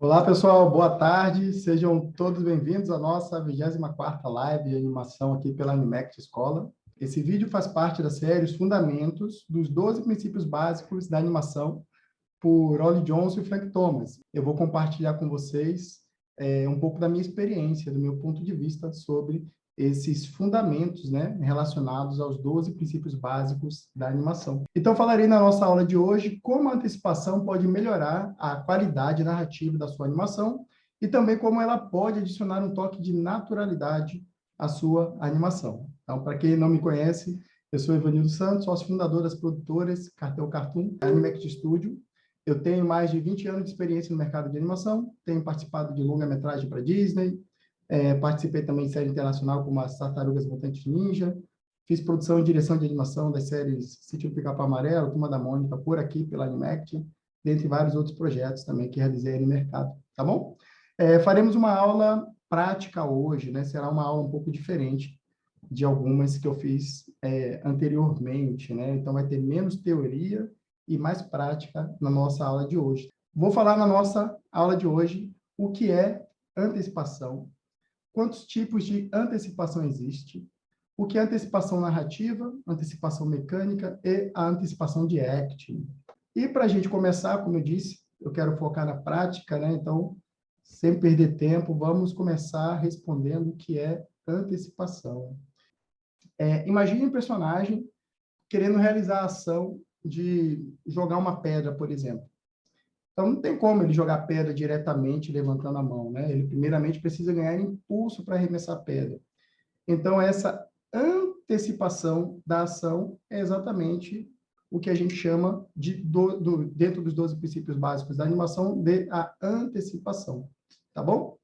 Olá, pessoal, boa tarde. Sejam todos bem-vindos à nossa 24ª live de animação aqui pela Animact Escola. Esse vídeo faz parte da série Os Fundamentos dos 12 Princípios Básicos da Animação, por Ollie Johnson e Frank Thomas. Eu vou compartilhar com vocês um pouco da minha experiência, do meu ponto de vista sobre esses fundamentos, né, relacionados aos 12 princípios básicos da animação. Então, falarei na nossa aula de hoje como a antecipação pode melhorar a qualidade narrativa da sua animação e também como ela pode adicionar um toque de naturalidade à sua animação. Então, para quem não me conhece, eu sou Evanildo Santos, sócio fundador das produtoras Cartel Cartoon, Animact Studio. Eu tenho mais de 20 anos de experiência no mercado de animação, tenho participado de longa-metragem para Disney, participei também de série internacional como as Tartarugas Mutantes Ninja, fiz produção e direção de animação das séries Sítio do Pica-Pau Amarelo, Turma da Mônica, por aqui, pela Animact, dentre vários outros projetos também que realizei no mercado, tá bom? Faremos uma aula prática hoje, né? Será uma aula um pouco diferente de algumas que eu fiz anteriormente, né? Então, vai ter menos teoria e mais prática na nossa aula de hoje. Vou falar na nossa aula de hoje o que é antecipação, quantos tipos de antecipação existe, o que é antecipação narrativa, antecipação mecânica e a antecipação de acting. E para a gente começar, como eu disse, eu quero focar na prática, né? Então, sem perder tempo, vamos começar respondendo o que é antecipação. Imagine um personagem querendo realizar a ação de jogar uma pedra, por exemplo. Então, não tem como ele jogar pedra diretamente levantando a mão, né? Ele, primeiramente, precisa ganhar impulso para arremessar a pedra. Então, essa antecipação da ação é exatamente o que a gente chama de, dentro dos 12 princípios básicos da animação, de a antecipação. Tá bom?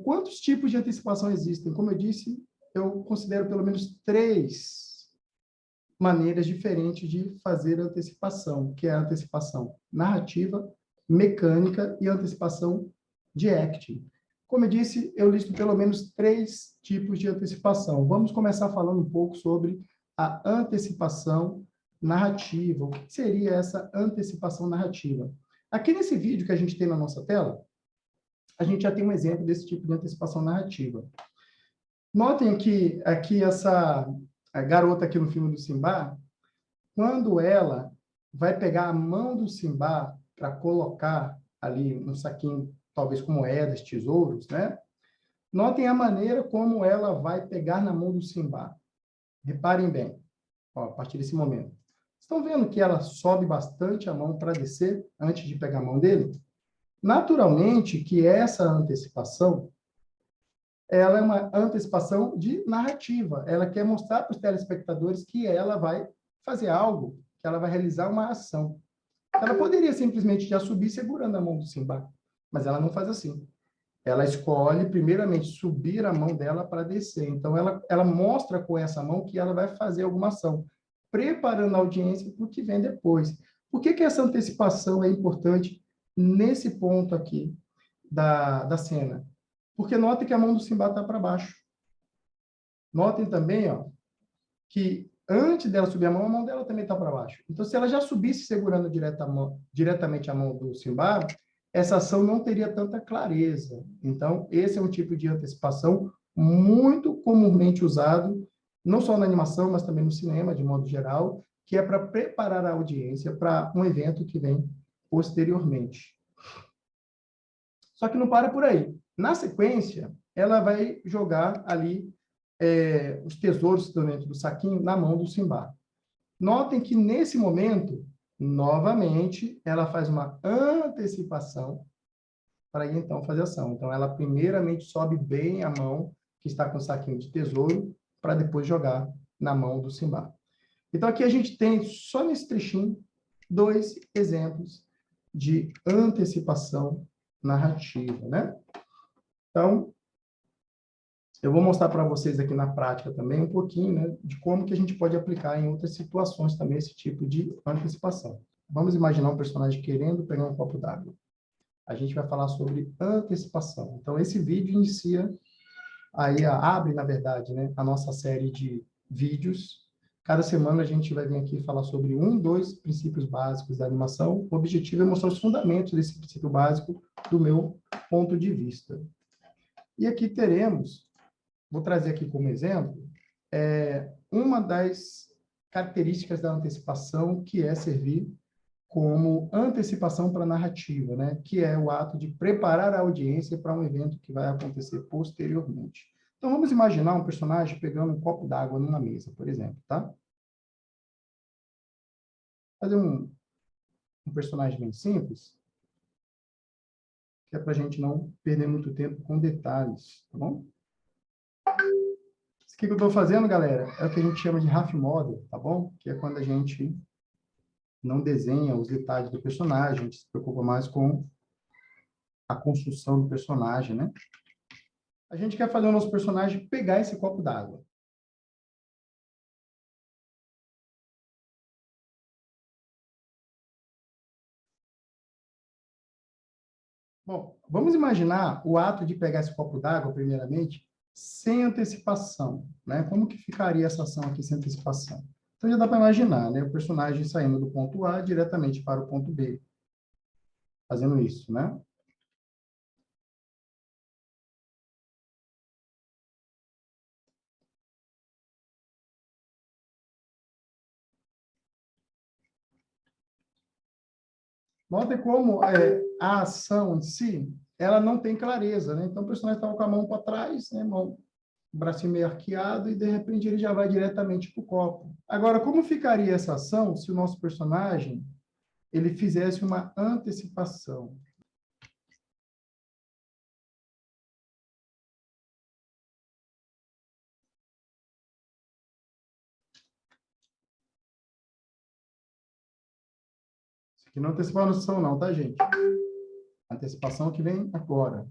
Quantos tipos de antecipação existem? Como eu disse, eu considero pelo menos 3 maneiras diferentes de fazer antecipação, que é a antecipação narrativa, mecânica e a antecipação de acting. Como eu disse, eu listo pelo menos 3 tipos de antecipação. Vamos começar falando um pouco sobre a antecipação narrativa. O que seria essa antecipação narrativa? Aqui nesse vídeo que a gente tem na nossa tela, a gente já tem um exemplo desse tipo de antecipação narrativa. Notem que aqui a garota aqui no filme do Simba, quando ela vai pegar a mão do Simba para colocar ali um saquinho, talvez com moedas, tesouros, né? Notem a maneira como ela vai pegar na mão do Simba. Reparem bem, ó, a partir desse momento. Estão vendo que ela sobe bastante a mão para descer antes de pegar a mão dele? Naturalmente que essa antecipação ela é uma antecipação de narrativa. Ela quer mostrar para os telespectadores que ela vai fazer algo, que ela vai realizar uma ação. Ela poderia simplesmente já subir segurando a mão do Simba, mas ela não faz assim. Ela escolhe, primeiramente, subir a mão dela para descer. Então, ela mostra com essa mão que ela vai fazer alguma ação, preparando a audiência para o que vem depois. Por que essa antecipação é importante nesse ponto aqui da cena? Porque notem que a mão do Simba está para baixo. Notem também, ó, que antes dela subir a mão dela também está para baixo. Então, se ela já subisse segurando diretamente a mão do Simba, essa ação não teria tanta clareza. Então, esse é um tipo de antecipação muito comumente usado, não só na animação, mas também no cinema, de modo geral, que é para preparar a audiência para um evento que vem posteriormente. Só que não para por aí. Na sequência, ela vai jogar ali os tesouros que estão dentro do saquinho na mão do Simba. Notem que, nesse momento, novamente, ela faz uma antecipação para ir, então, fazer ação. Então, ela primeiramente sobe bem a mão que está com o saquinho de tesouro para depois jogar na mão do Simba. Então, aqui a gente tem, só nesse trechinho, 2 exemplos de antecipação narrativa, né? Então, eu vou mostrar para vocês aqui na prática também um pouquinho, né, de como que a gente pode aplicar em outras situações também esse tipo de antecipação. Vamos imaginar um personagem querendo pegar um copo d'água. A gente vai falar sobre antecipação. Então, esse vídeo inicia, abre, na verdade, né, a nossa série de vídeos Cada semana a gente vai vir aqui falar sobre um, dois princípios básicos da animação. O objetivo é mostrar os fundamentos desse princípio básico do meu ponto de vista. E aqui teremos, vou trazer aqui como exemplo, uma das características da antecipação, que é servir como antecipação para a narrativa, né? Que é o ato de preparar a audiência para um evento que vai acontecer posteriormente. Então, vamos imaginar um personagem pegando um copo d'água numa mesa, por exemplo, tá? Fazer um personagem bem simples, que é para a gente não perder muito tempo com detalhes, tá bom? Isso aqui que eu estou fazendo, galera, é o que a gente chama de half model, tá bom? Que é quando a gente não desenha os detalhes do personagem, a gente se preocupa mais com a construção do personagem, né? A gente quer fazer o nosso personagem pegar esse copo d'água. Bom, vamos imaginar o ato de pegar esse copo d'água, primeiramente, sem antecipação, né? Como que ficaria essa ação aqui sem antecipação? Então, já dá para imaginar, né? O personagem saindo do ponto A diretamente para o ponto B, fazendo isso, né? Notem como a ação em si, ela não tem clareza, né? Então, o personagem estava com a mão para trás, né? O bracinho meio arqueado, e, de repente, ele já vai diretamente para o copo. Agora, como ficaria essa ação se o nosso personagem ele fizesse uma antecipação? Isso aqui não é antecipação não, tá, gente? Antecipação que vem agora.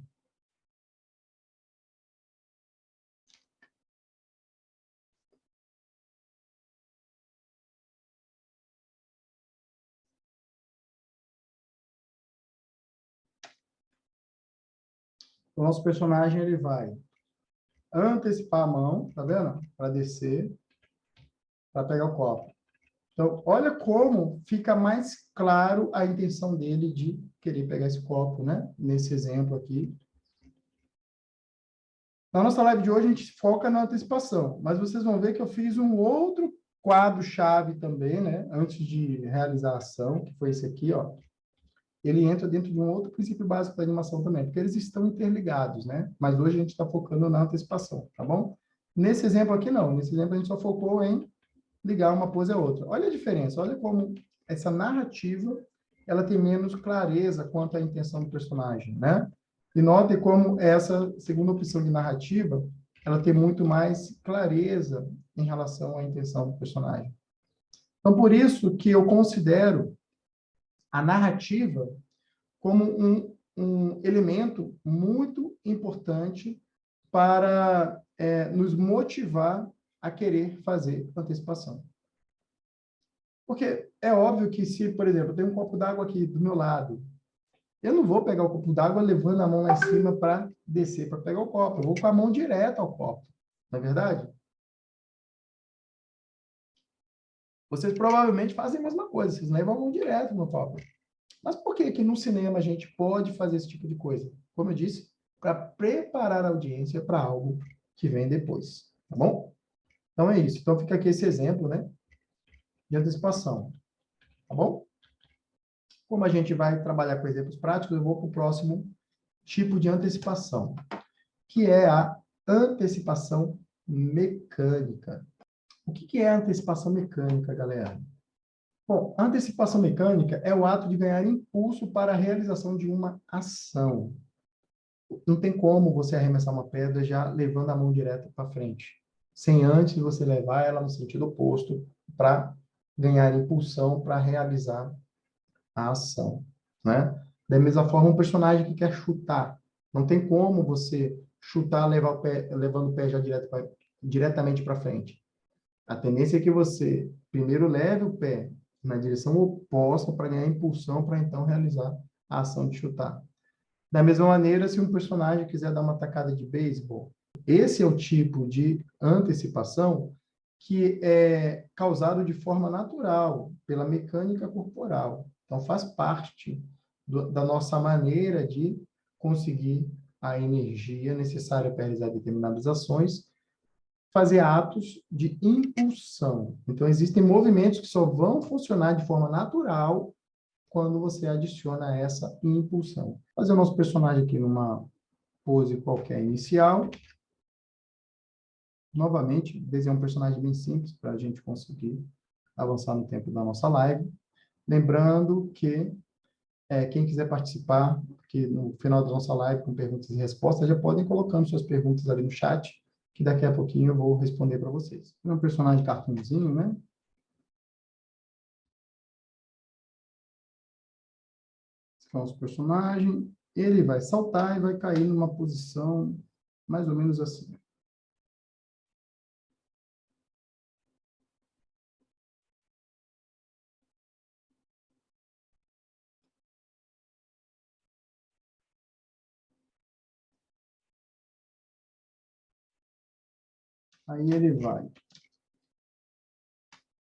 O nosso personagem ele vai antecipar a mão, tá vendo? Para descer, para pegar o copo. Então, olha como fica mais claro a intenção dele de querer pegar esse copo, né? Nesse exemplo aqui. Na nossa live de hoje, a gente foca na antecipação, mas vocês vão ver que eu fiz um outro quadro-chave também, né? Antes de realizar a ação, que foi esse aqui, ó. Ele entra dentro de um outro princípio básico da animação também, porque eles estão interligados, né? Mas hoje a gente está focando na antecipação, tá bom? Nesse exemplo aqui, não. Nesse exemplo, a gente só focou em ligar uma pose à outra. Olha a diferença, olha como essa narrativa ela tem menos clareza quanto à intenção do personagem, né? E note como essa segunda opção de narrativa ela tem muito mais clareza em relação à intenção do personagem. Então, por isso que eu considero a narrativa como um elemento muito importante para nos motivar a querer fazer antecipação. Porque é óbvio que se, por exemplo, tem um copo d'água aqui do meu lado, eu não vou pegar o copo d'água levando a mão lá em cima para descer, para pegar o copo. Eu vou com a mão direta ao copo. Não é verdade? Vocês provavelmente fazem a mesma coisa. Vocês levam a mão direto no copo. Mas por que que no cinema a gente pode fazer esse tipo de coisa? Como eu disse, para preparar a audiência para algo que vem depois. Tá bom? Então é isso. Então fica aqui esse exemplo, né? De antecipação. Tá bom? Como a gente vai trabalhar com exemplos práticos, eu vou para o próximo tipo de antecipação, que é a antecipação mecânica. O que é a antecipação mecânica, galera? Bom, a antecipação mecânica é o ato de ganhar impulso para a realização de uma ação. Não tem como você arremessar uma pedra já levando a mão direta para frente, sem antes você levar ela no sentido oposto para ganhar impulsão para realizar a ação, né? Da mesma forma, um personagem que quer chutar, não tem como você chutar levando o pé já diretamente para frente. A tendência é que você primeiro leve o pé na direção oposta para ganhar impulsão para então realizar a ação de chutar. Da mesma maneira, se um personagem quiser dar uma tacada de beisebol, esse é o tipo de antecipação que é causado de forma natural, pela mecânica corporal. Então, faz parte da nossa maneira de conseguir a energia necessária para realizar determinadas ações, fazer atos de impulsão. Então, existem movimentos que só vão funcionar de forma natural quando você adiciona essa impulsão. Vou fazer o nosso personagem aqui numa pose qualquer inicial. Novamente, desenhar um personagem bem simples para a gente conseguir avançar no tempo da nossa live. Lembrando que quem quiser participar, que no final da nossa live, com perguntas e respostas, já podem ir colocando suas perguntas ali no chat, que daqui a pouquinho eu vou responder para vocês. É um personagem cartunzinho, né? Esse é o nosso personagem. Ele vai saltar e vai cair numa posição mais ou menos assim. Aí ele vai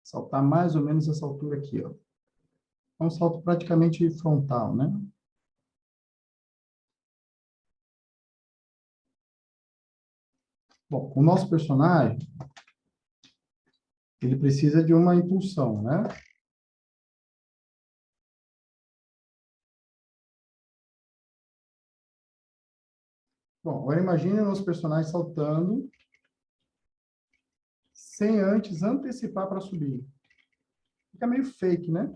saltar mais ou menos essa altura aqui, ó. É um salto praticamente frontal, né? Bom, o nosso personagem, ele precisa de uma impulsão, né? Bom, agora imagine o nosso personagem saltando sem antes antecipar para subir. Fica meio fake, né?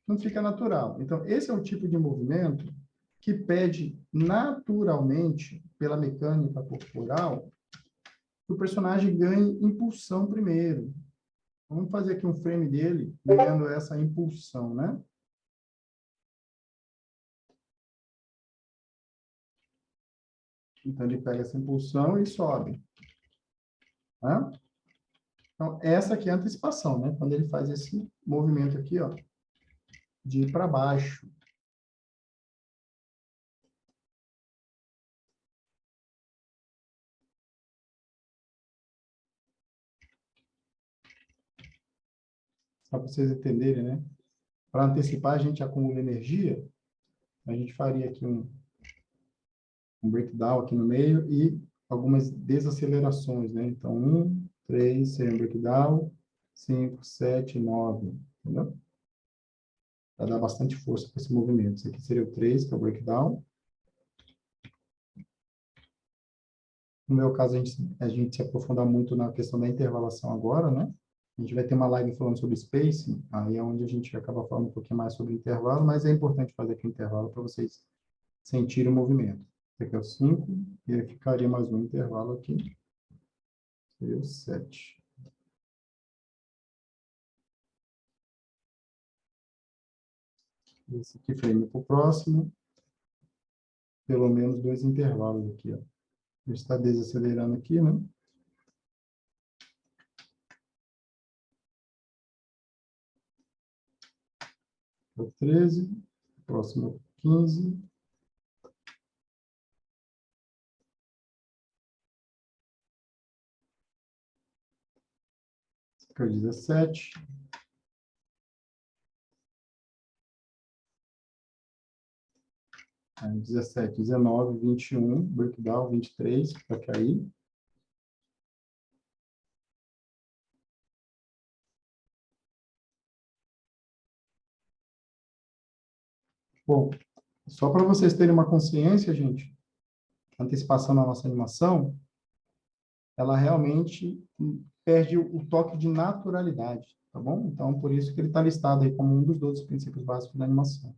Não fica natural. Então, esse é o tipo de movimento que pede naturalmente, pela mecânica corporal, que o personagem ganhe impulsão primeiro. Vamos fazer aqui um frame dele, ganhando essa impulsão, né? Então, ele pega essa impulsão e sobe. Tá? Então, essa aqui é a antecipação, né? Quando ele faz esse movimento aqui, ó, de ir para baixo. Só para vocês entenderem, né? Para antecipar, a gente acumula energia. A gente faria aqui um breakdown aqui no meio e algumas desacelerações, né? Então, 1, 3, seria um breakdown, 5, 7, 9, entendeu? Para dar bastante força para esse movimento. Esse aqui seria o 3, que é o breakdown. No meu caso, a gente se aprofundar muito na questão da intervalação agora, né? A gente vai ter uma live falando sobre spacing, aí é onde a gente acaba falando um pouquinho mais sobre intervalo, mas é importante fazer aqui o intervalo para vocês sentirem o movimento. Esse aqui é o 5, e aí ficaria mais um intervalo aqui. Seria o 7. Esse aqui frame para o próximo. Pelo menos 2 intervalos aqui, ó. Está desacelerando aqui, né? O 13, próximo 15. Aqui é o 17. Aí, 17, 19, 21, breakdown, 23, para cair. Bom, só para vocês terem uma consciência, gente, a antecipação na nossa animação, ela realmente perde o toque de naturalidade, tá bom? Então, por isso que ele está listado aí como um dos 12 princípios básicos da animação.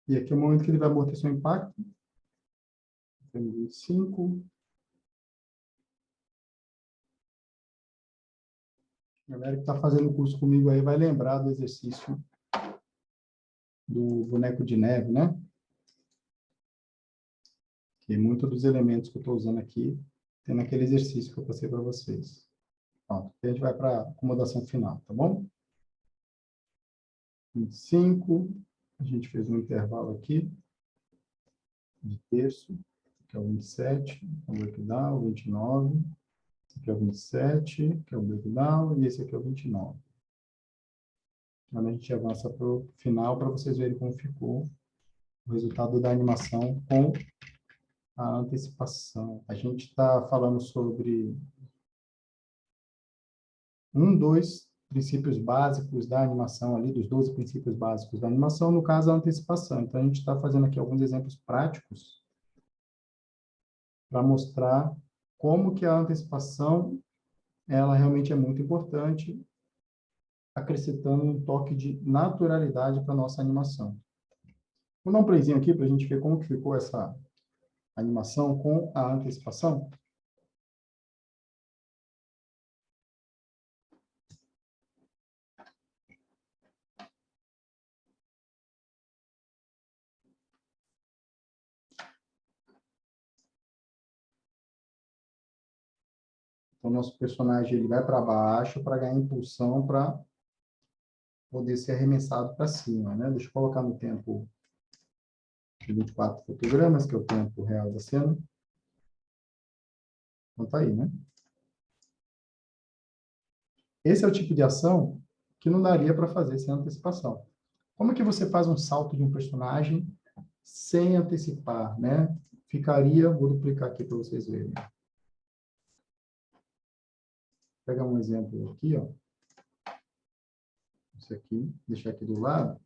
E aqui é o momento que ele vai amortecer o impacto. 25. A galera que está fazendo o curso comigo aí vai lembrar do exercício do boneco de neve, né? Que muitos dos elementos que eu estou usando aqui tem naquele exercício que eu passei para vocês. Pronto, a gente vai para a acomodação final, tá bom? 25, a gente fez um intervalo aqui de terço, que é o 27, o breakdown, o 29, esse aqui é o 27, que é o breakdown, e esse aqui é o 29. Agora a gente avança para o final para vocês verem como ficou o resultado da animação com a antecipação. A gente está falando sobre dois princípios básicos da animação ali, dos 12 princípios básicos da animação, no caso, a antecipação. Então, a gente está fazendo aqui alguns exemplos práticos para mostrar como que a antecipação, ela realmente é muito importante, acrescentando um toque de naturalidade para a nossa animação. Vou dar um playzinho aqui para a gente ver como que ficou essa animação com a antecipação. Então, nosso personagem ele vai para baixo para ganhar impulsão para poder ser arremessado para cima, né? Deixa eu colocar no tempo de 24 fotogramas, que é o tempo real da cena. Então, tá aí, né? Esse é o tipo de ação que não daria para fazer sem antecipação. Como é que você faz um salto de um personagem sem antecipar, né? Ficaria, vou duplicar aqui para vocês verem. Vou pegar um exemplo aqui, ó. Esse aqui, deixar aqui do lado.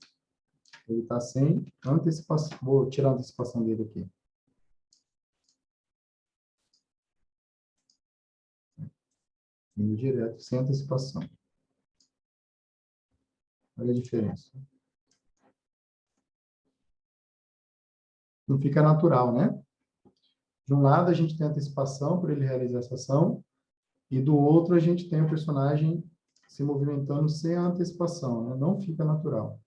Ele está sem antecipação. Vou tirar a antecipação dele aqui. Indo direto, sem antecipação. Olha a diferença. Não fica natural, né? De um lado, a gente tem antecipação para ele realizar essa ação, e do outro, a gente tem o personagem se movimentando sem a antecipação, né? Não fica natural.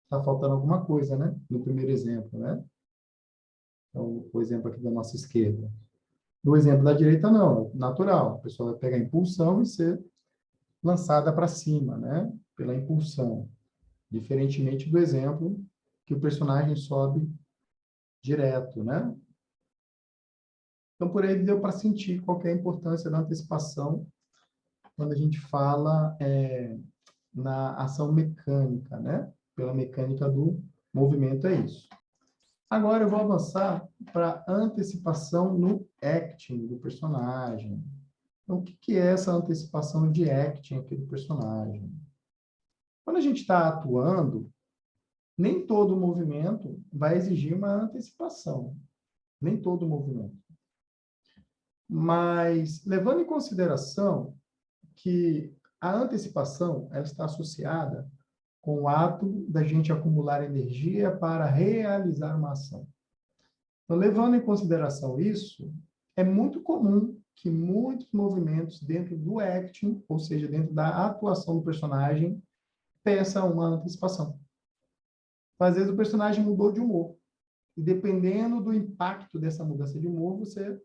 Está faltando alguma coisa, né? No primeiro exemplo, né? Então, o exemplo aqui da nossa esquerda. No exemplo da direita, não, é natural. A pessoa vai pegar impulsão e ser lançada para cima, né? Pela impulsão. Diferentemente do exemplo que o personagem sobe direto, né? Então, por aí deu para sentir qual que é a importância da antecipação quando a gente fala na ação mecânica, né? Pela mecânica do movimento, é isso. Agora eu vou avançar para antecipação no acting do personagem. Então, o que é essa antecipação de acting aqui do personagem? Quando a gente está atuando, nem todo movimento vai exigir uma antecipação. Nem todo movimento. Mas, levando em consideração que a antecipação ela está associada com o ato da gente acumular energia para realizar uma ação. Então, levando em consideração isso, é muito comum que muitos movimentos dentro do acting, ou seja, dentro da atuação do personagem, peçam uma antecipação. Às vezes o personagem mudou de humor. E dependendo do impacto dessa mudança de humor, você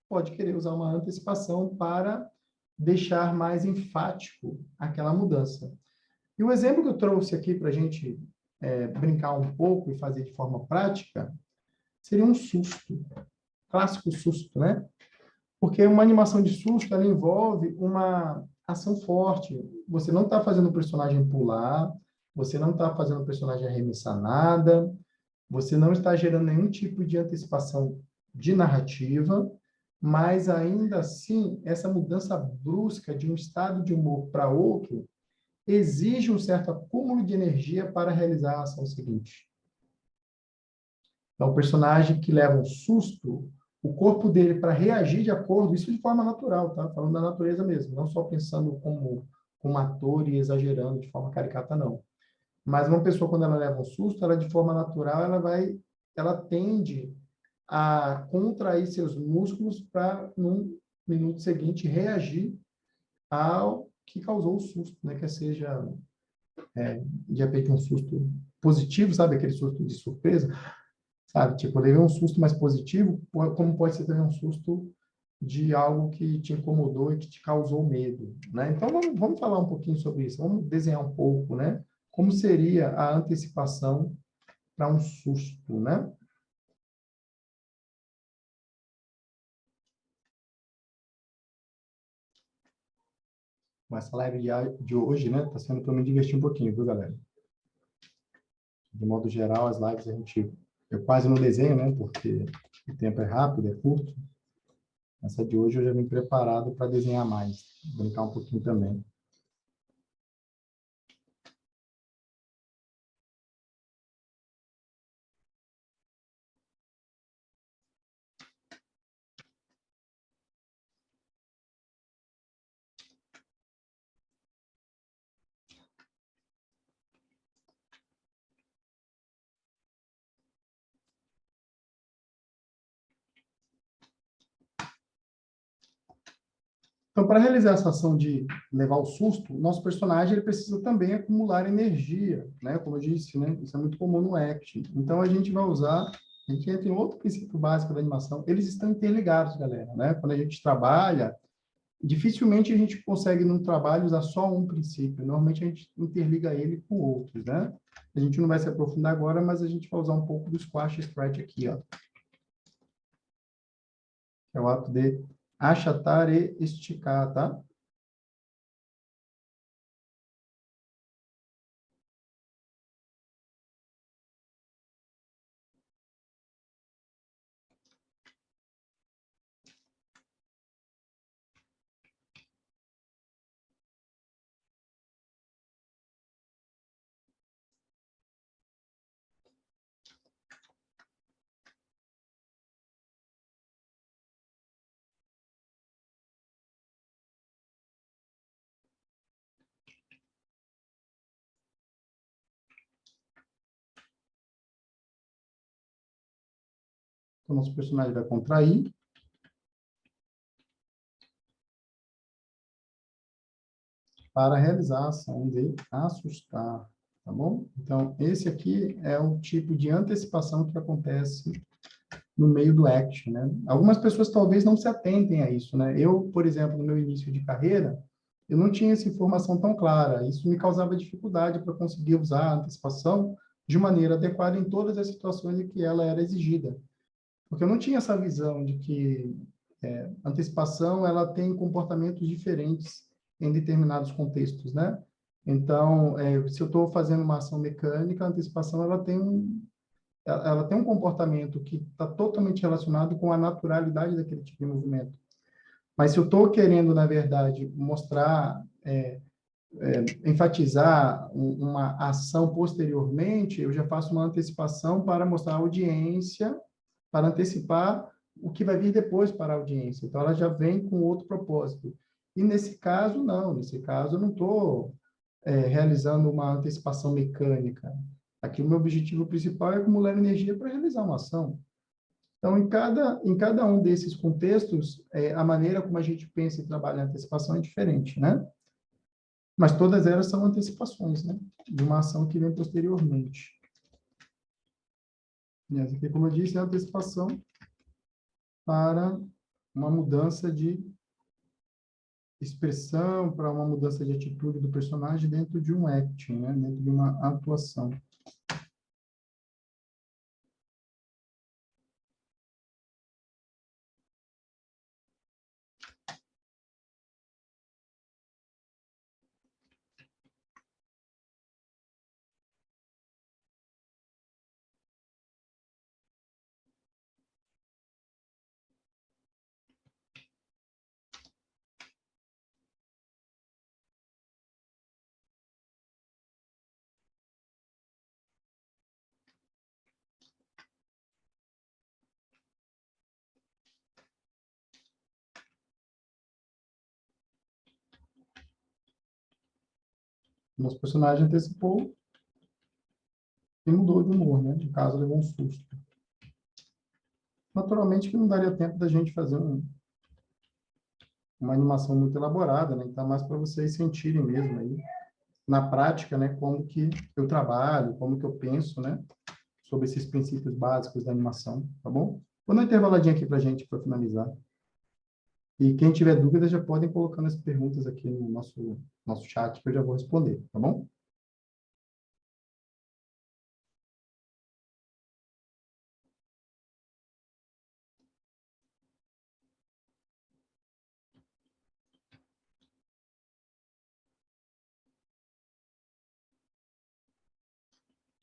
pode querer usar uma antecipação para deixar mais enfático aquela mudança. E o exemplo que eu trouxe aqui para a gente brincar um pouco e fazer de forma prática seria um susto. Clássico susto, né? Porque uma animação de susto, ela envolve uma ação forte. Você não está fazendo o personagem pular, você não está fazendo o personagem arremessar nada, você não está gerando nenhum tipo de antecipação de narrativa, mas ainda assim, essa mudança brusca de um estado de humor para outro exige um certo acúmulo de energia para realizar a ação seguinte. Então, o personagem que leva um susto, o corpo dele, para reagir de acordo, isso de forma natural, tá? Falando da natureza mesmo, não só pensando como ator e exagerando de forma caricata, não. Mas uma pessoa, quando ela leva um susto, ela de forma natural, ela tende a contrair seus músculos para, num minuto seguinte, reagir ao que causou o susto, né? Que seja, de repente, um susto positivo, sabe? Aquele susto de surpresa, sabe? Tipo, eu levei um susto mais positivo, como pode ser também um susto de algo que te incomodou e que te causou medo, né? Então, vamos falar um pouquinho sobre isso. Vamos desenhar um pouco, né? Como seria a antecipação para um susto, né? Essa live de hoje, né? Está sendo para me divertir um pouquinho, viu, galera? De modo geral, as lives eu quase não desenho, né? Porque o tempo é rápido, é curto. Essa de hoje eu já vim preparado para desenhar mais, brincar um pouquinho também. Então, para realizar essa ação de levar o susto, o nosso personagem ele precisa também acumular energia, né? Como eu disse, né? Isso é muito comum no Act. Então, a gente entra em outro princípio básico da animação. Eles estão interligados, galera, né? Quando a gente trabalha, dificilmente a gente consegue, num trabalho, usar só um princípio. Normalmente, a gente interliga ele com outros, né? A gente não vai se aprofundar agora, mas a gente vai usar um pouco do squash stretch aqui, ó. É o ato de achatar e esticar, tá? Então, nosso personagem vai contrair. Para realizar a ação de assustar, tá bom? Então, esse aqui é o tipo de antecipação que acontece no meio do act, né? Algumas pessoas talvez não se atentem a isso, né? Eu, por exemplo, no meu início de carreira, eu não tinha essa informação tão clara. Isso me causava dificuldade para conseguir usar a antecipação de maneira adequada em todas as situações em que ela era exigida. Porque eu não tinha essa visão de que antecipação ela tem comportamentos diferentes em determinados contextos, né? Então, se eu estou fazendo uma ação mecânica, a antecipação ela tem um comportamento que está totalmente relacionado com a naturalidade daquele tipo de movimento. Mas se eu estou querendo, na verdade, mostrar, enfatizar uma ação posteriormente, eu já faço uma antecipação para mostrar a audiência, para antecipar o que vai vir depois para a audiência. Então, ela já vem com outro propósito. E nesse caso, não. Nesse caso, eu não estou realizando uma antecipação mecânica. Aqui, o meu objetivo principal é acumular energia para realizar uma ação. Então, em cada um desses contextos, a maneira como a gente pensa e trabalha a antecipação é diferente, né? Mas todas elas são antecipações, né? De uma ação que vem posteriormente. E essa aqui, como eu disse, é a antecipação para uma mudança de expressão, para uma mudança de atitude do personagem dentro de um acting, né? Dentro de uma atuação. Nosso personagem antecipou e mudou de humor, né? De caso, levou um susto. Naturalmente que não daria tempo da gente fazer uma animação muito elaborada, né? Então, mais para vocês sentirem mesmo aí, na prática, né? Como que eu trabalho, como que eu penso, né? Sobre esses princípios básicos da animação, tá bom? Vou dar uma intervaladinha aqui para a gente, para finalizar. E quem tiver dúvida já podem colocando as perguntas aqui no nosso chat que eu já vou responder, tá bom?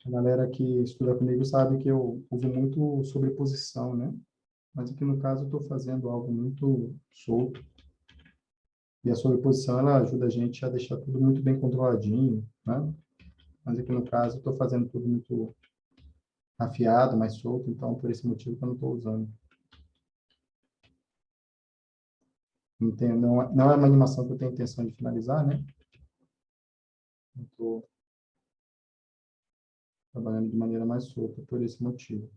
A galera que estuda comigo sabe que eu uso muito sobreposição, né? Mas aqui no caso eu estou fazendo algo muito solto. E a sobreposição, ela ajuda a gente a deixar tudo muito bem controladinho, né? Mas aqui no caso eu estou fazendo tudo muito afiado, mais solto, então por esse motivo que eu não estou usando. Entendo, não é uma animação que eu tenho intenção de finalizar, né? Estou trabalhando de maneira mais solta por esse motivo.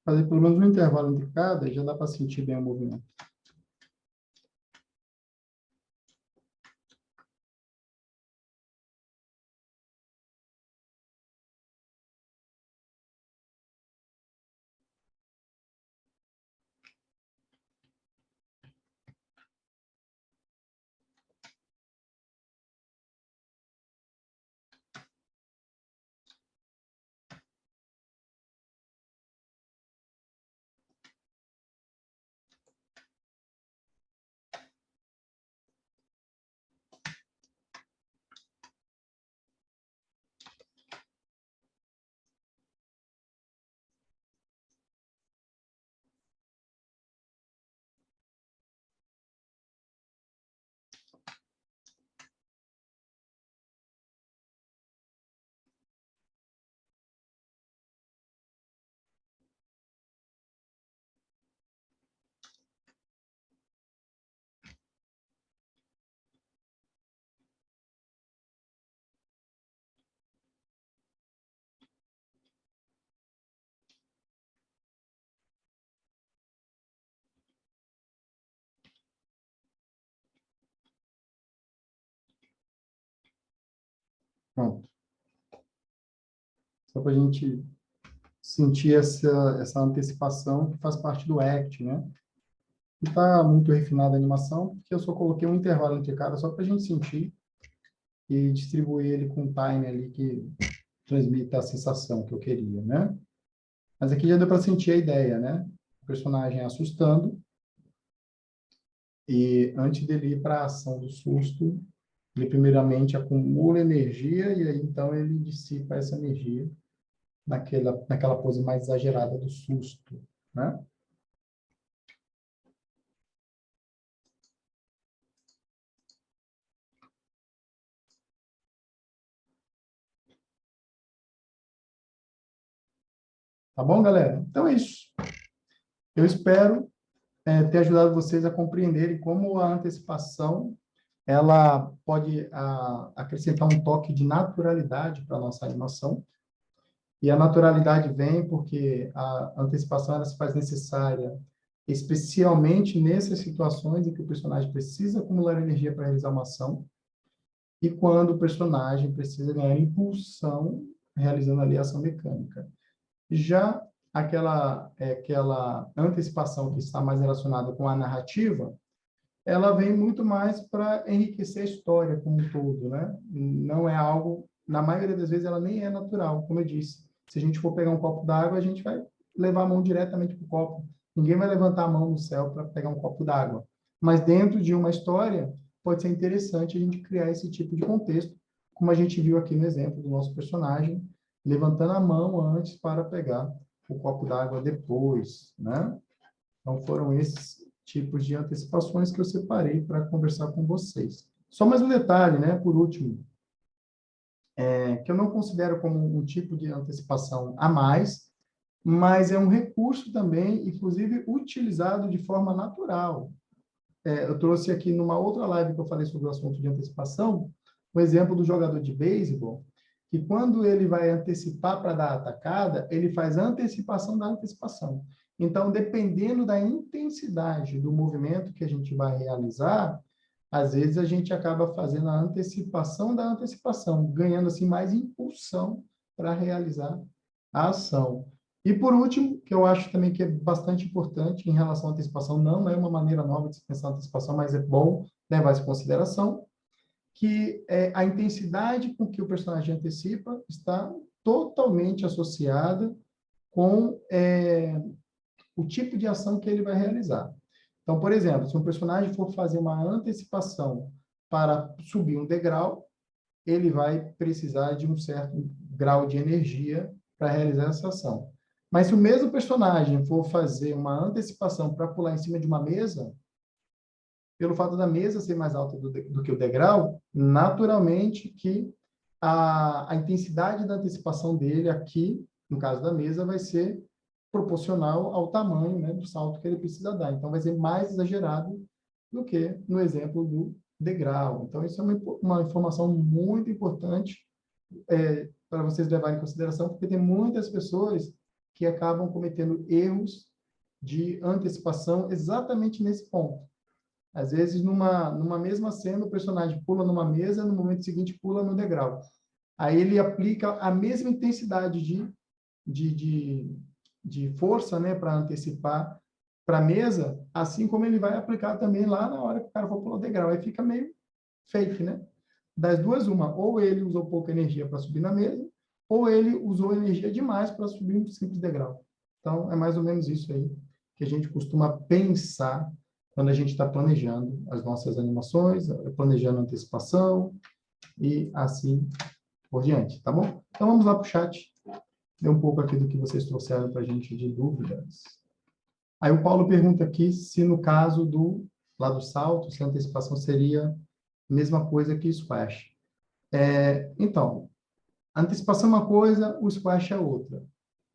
Fazer pelo menos um intervalo entre cada, já dá para sentir bem o movimento. Pronto. Só para a gente sentir essa antecipação que faz parte do ACT, né? Não está muito refinada a animação, porque eu só coloquei um intervalo entre cada, só para a gente sentir e distribuir ele com um time ali que transmita a sensação que eu queria, né? Mas aqui já deu para sentir a ideia, né? O personagem assustando e antes dele ir para a ação do susto, ele primeiramente acumula energia e aí então ele dissipa essa energia naquela pose mais exagerada do susto, né? Tá bom, galera? Então é isso. Eu espero ter ajudado vocês a compreenderem como a antecipação ela pode acrescentar um toque de naturalidade para a nossa animação. E a naturalidade vem porque a antecipação ela se faz necessária, especialmente nessas situações em que o personagem precisa acumular energia para realizar uma ação e quando o personagem precisa ganhar impulsão realizando ali a ação mecânica. Já aquela antecipação que está mais relacionada com a narrativa, ela vem muito mais para enriquecer a história como um todo, né? Não é algo, na maioria das vezes, ela nem é natural, como eu disse. Se a gente for pegar um copo d'água, a gente vai levar a mão diretamente para o copo. Ninguém vai levantar a mão no céu para pegar um copo d'água. Mas dentro de uma história, pode ser interessante a gente criar esse tipo de contexto, como a gente viu aqui no exemplo do nosso personagem, levantando a mão antes para pegar o copo d'água depois, né? Então, foram esses tipos de antecipações que eu separei para conversar com vocês. Só mais um detalhe, né, por último, que eu não considero como um tipo de antecipação a mais, mas é um recurso também, inclusive, utilizado de forma natural. Eu trouxe aqui numa outra live que eu falei sobre o assunto de antecipação, o exemplo do jogador de beisebol, que quando ele vai antecipar para dar a atacada, ele faz a antecipação da antecipação. Então, dependendo da intensidade do movimento que a gente vai realizar, às vezes a gente acaba fazendo a antecipação da antecipação, ganhando assim mais impulsão para realizar a ação. E por último, que eu acho também que é bastante importante em relação à antecipação, não é uma maneira nova de se pensar a antecipação, mas é bom levar isso em consideração, que a intensidade com que o personagem antecipa está totalmente associada com o tipo de ação que ele vai realizar. Então, por exemplo, se um personagem for fazer uma antecipação para subir um degrau, ele vai precisar de um certo grau de energia para realizar essa ação. Mas se o mesmo personagem for fazer uma antecipação para pular em cima de uma mesa, pelo fato da mesa ser mais alta do que o degrau, naturalmente que a intensidade da antecipação dele aqui, no caso da mesa, vai ser proporcional ao tamanho, né, do salto que ele precisa dar. Então, vai ser mais exagerado do que no exemplo do degrau. Então, isso é uma informação muito importante para vocês levarem em consideração, porque tem muitas pessoas que acabam cometendo erros de antecipação exatamente nesse ponto. Às vezes, numa mesma cena, o personagem pula numa mesa, no momento seguinte pula no degrau. Aí ele aplica a mesma intensidade de força, né, para antecipar para a mesa, assim como ele vai aplicar também lá na hora que o cara for pular o degrau. Aí fica meio fake, né? Das duas, uma. Ou ele usou pouca energia para subir na mesa, ou ele usou energia demais para subir um simples degrau. Então, é mais ou menos isso aí que a gente costuma pensar quando a gente está planejando as nossas animações, planejando a antecipação e assim por diante, tá bom? Então, vamos lá para o chat, ver um pouco aqui do que vocês trouxeram para a gente de dúvidas. Aí o Paulo pergunta aqui se no caso lá do salto, se a antecipação seria a mesma coisa que squash. Então, a antecipação é uma coisa, o squash é outra.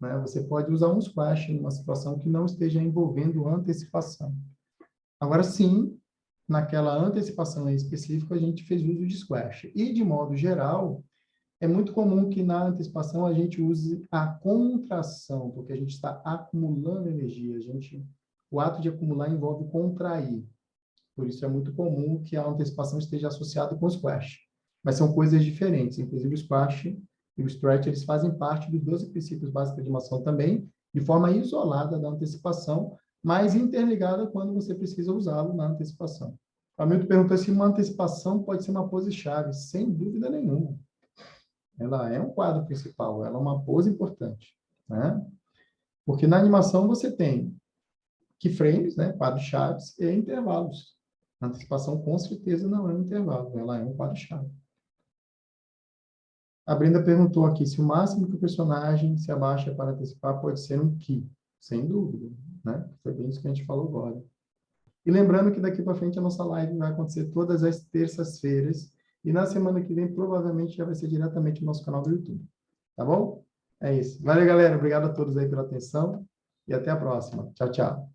Né? Você pode usar um squash em uma situação que não esteja envolvendo antecipação. Agora, sim, naquela antecipação em específico, a gente fez uso de squash. E, de modo geral, é muito comum que na antecipação a gente use a contração, porque a gente está acumulando energia. O ato de acumular envolve contrair. Por isso é muito comum que a antecipação esteja associada com o squash. Mas são coisas diferentes. Inclusive o squash e o stretch, eles fazem parte dos 12 princípios básicos de animação também, de forma isolada da antecipação, mas interligada quando você precisa usá-lo na antecipação. O Hamilton perguntou se uma antecipação pode ser uma pose-chave. Sem dúvida nenhuma. Ela é um quadro principal, ela é uma pose importante, né? Porque na animação você tem keyframes, né, quadros chaves e intervalos. A antecipação com certeza não é um intervalo, ela é um quadro-chave. A Brenda perguntou aqui se o máximo que o personagem se abaixa para antecipar pode ser um key. Sem dúvida, né? Foi bem isso que a gente falou agora. E lembrando que daqui para frente a nossa live vai acontecer todas as terças-feiras e na semana que vem provavelmente já vai ser diretamente no nosso canal do YouTube. Tá bom? É isso. Valeu, galera. Obrigado a todos aí pela atenção e até a próxima. Tchau, tchau.